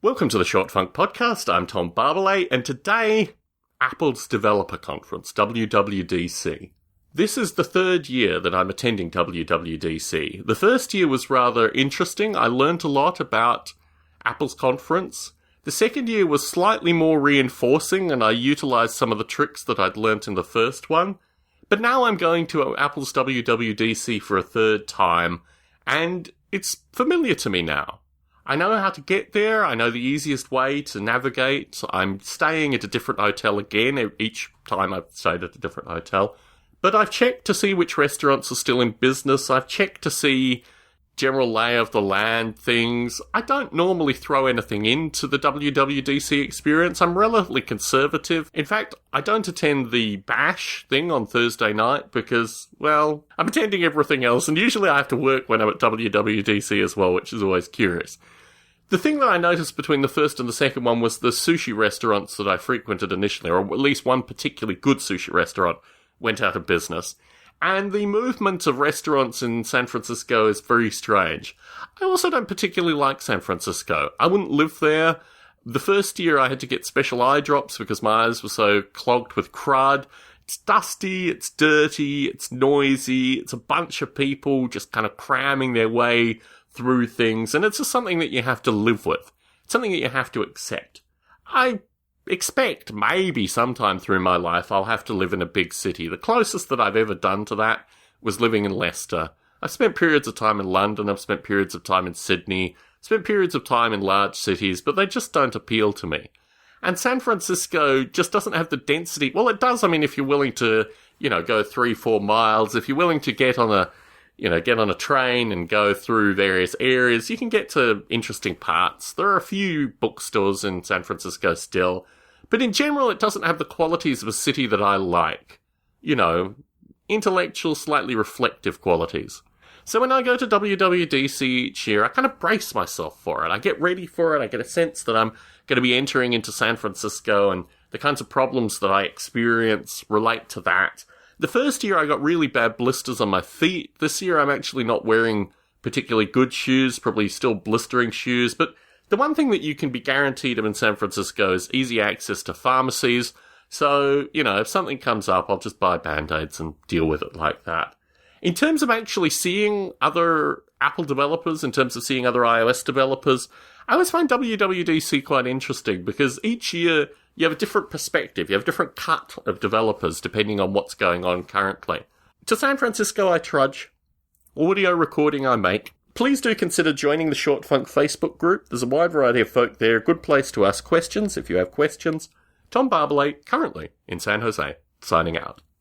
Welcome to the Short Funk Podcast. I'm Tom Barbalet, and today, Apple's Developer Conference, WWDC. This is the third year that I'm attending WWDC. The first year was rather interesting. I learned a lot about Apple's conference. The second year was slightly more reinforcing, and I utilized some of the tricks that I'd learnt in the first one. But now I'm going to Apple's WWDC for a third time, and it's familiar to me now. I know how to get there, I know the easiest way to navigate. I'm staying at a different hotel again, each time I've stayed at a different hotel. But I've checked to see which restaurants are still in business, I've checked to see general lay of the land things. I don't normally throw anything into the WWDC experience, I'm relatively conservative. In fact, I don't attend the bash thing on Thursday night because, well, I'm attending everything else, and usually I have to work when I'm at WWDC as well, which is always curious. The thing that I noticed between the first and the second one was the sushi restaurants that I frequented initially, or at least one particularly good sushi restaurant, went out of business. And the movement of restaurants in San Francisco is very strange. I also don't particularly like San Francisco. I wouldn't live there. The first year I had to get special eye drops because my eyes were so clogged with crud. It's dusty, it's dirty, it's noisy, it's a bunch of people just kind of cramming their way through things, and it's just something that you have to live with. It's something that you have to accept. I expect maybe sometime through my life I'll have to live in a big city. The closest that I've ever done to that was living in Leicester. I've spent periods of time in London, I've spent periods of time in Sydney, spent periods of time in large cities, but they just don't appeal to me. And San Francisco just doesn't have the density. Well, it does, I mean, if you're willing to, go 3-4 miles, if you're willing to get on a train and go through various areas, you can get to interesting parts. There are a few bookstores in San Francisco still, but in general it doesn't have the qualities of a city that I like. Intellectual, slightly reflective qualities. So when I go to WWDC each year, I kind of brace myself for it. I get ready for it, I get a sense that I'm going to be entering into San Francisco, and the kinds of problems that I experience relate to that. The first year I got really bad blisters on my feet. This year I'm actually not wearing particularly good shoes, probably still blistering shoes. But the one thing that you can be guaranteed of in San Francisco is easy access to pharmacies. So, if something comes up, I'll just buy Band-Aids and deal with it like that. In terms of actually seeing other Apple developers, in terms of seeing other iOS developers, I always find WWDC quite interesting because each year you have a different perspective, you have a different cut of developers depending on what's going on currently. To San Francisco I trudge, audio recording I make. Please do consider joining the Short Funk Facebook group. There's a wide variety of folk there, good place to ask questions if you have questions. Tom Barbalet, currently in San Jose, signing out.